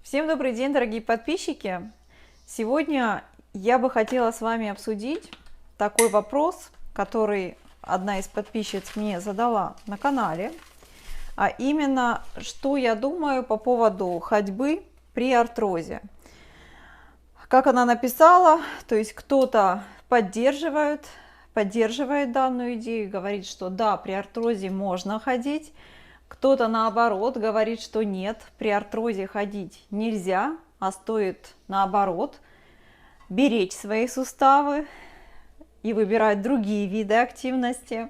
Всем добрый день, дорогие подписчики! Сегодня я бы хотела с вами обсудить такой вопрос, который одна из подписчиц мне задала на канале, а именно, что я думаю по поводу ходьбы при артрозе. Как она написала, то есть кто-то поддерживает данную идею, говорит, что да, при артрозе можно ходить. Кто-то наоборот говорит, что нет, при артрозе ходить нельзя, а стоит наоборот беречь свои суставы и выбирать другие виды активности.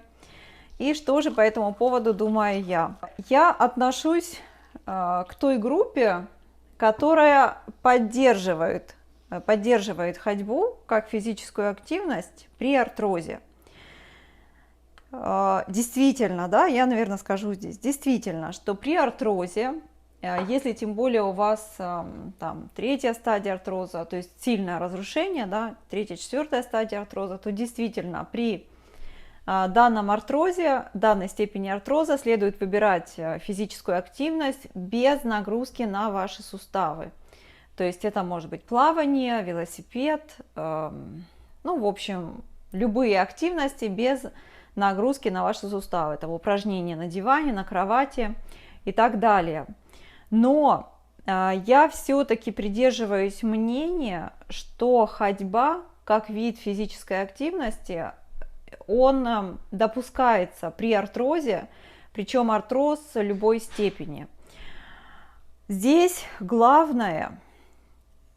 И что же по этому поводу думаю я? Я отношусь к той группе, которая поддерживает ходьбу как физическую активность при артрозе. Действительно, да, я, наверное, скажу здесь, действительно, что при артрозе, если тем более у вас там третья стадия артроза, то есть сильное разрушение, да, третья, четвертая стадия артроза, то действительно при данном артрозе, данной степени артроза следует выбирать физическую активность без нагрузки на ваши суставы. То есть это может быть плавание, велосипед, ну, в общем, любые активности без нагрузки на ваши суставы. Это упражнения на диване, на кровати и так далее. Но я все-таки придерживаюсь мнения, что ходьба как вид физической активности, он допускается при артрозе, причем артроз любой степени. Здесь главное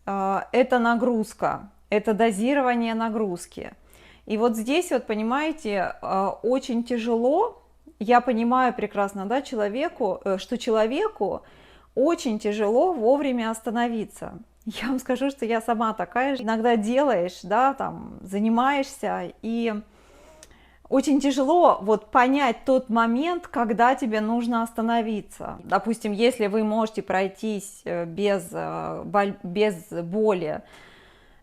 это нагрузка, это дозирование нагрузки. И вот здесь, вот понимаете, очень тяжело, я понимаю прекрасно, да, что человеку очень тяжело вовремя остановиться. Я вам скажу, что я сама такая же. Иногда делаешь, да, там, занимаешься, и очень тяжело вот понять тот момент, когда тебе нужно остановиться. Допустим, если вы можете пройтись без боли,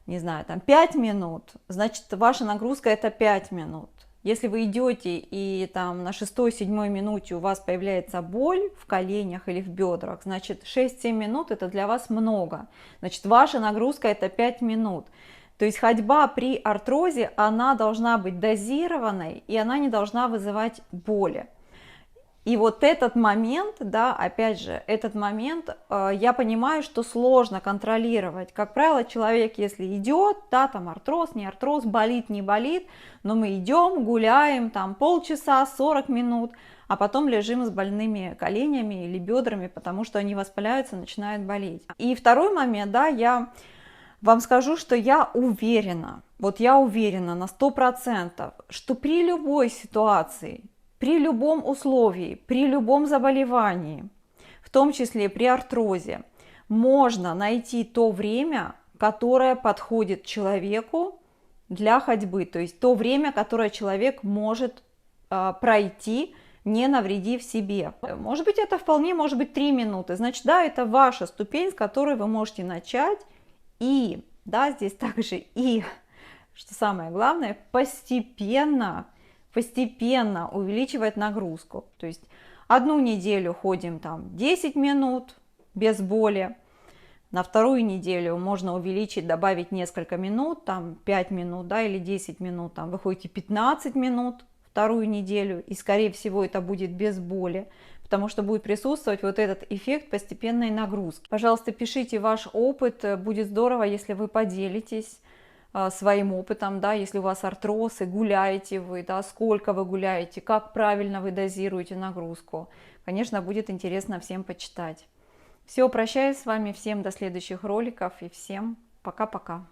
не знаю, там 5 минут, значит, ваша нагрузка это 5 минут. Если вы идете и там на 6-7 минуте у вас появляется боль в коленях или в бедрах, значит, 6-7 минут это для вас много. Значит, ваша нагрузка это 5 минут. То есть ходьба при артрозе, она должна быть дозированной, и она не должна вызывать боли. И вот этот момент, да, опять же, этот момент, я понимаю, что сложно контролировать. Как правило, человек, если идет, да, там артроз, не артроз, болит, не болит, но мы идем, гуляем, там полчаса, 40 минут, а потом лежим с больными коленями или бедрами, потому что они воспаляются, начинают болеть. И второй момент, да, я вам скажу, что я уверена, вот я уверена на 100%, что при любой ситуации, при любом условии, при любом заболевании, в том числе при артрозе, можно найти то время, которое подходит человеку для ходьбы. То есть то время, которое человек может пройти, не навредив себе. Может быть, это вполне может быть 3 минуты. Значит, да, это ваша ступень, с которой вы можете начать. И, да, здесь также и, что самое главное, постепенно увеличивать нагрузку. То есть одну неделю ходим там 10 минут без боли, на вторую неделю можно увеличить, добавить несколько минут, там 5 минут, да, или 10 минут, там вы ходите 15 минут вторую неделю, и скорее всего это будет без боли, потому что будет присутствовать вот этот эффект постепенной нагрузки. Пожалуйста, пишите ваш опыт, будет здорово, если вы поделитесь своим опытом, да, если у вас артроз и гуляете вы, да, сколько вы гуляете, как правильно вы дозируете нагрузку. Конечно, будет интересно всем почитать. Все, прощаюсь с вами, всем до следующих роликов и всем пока-пока.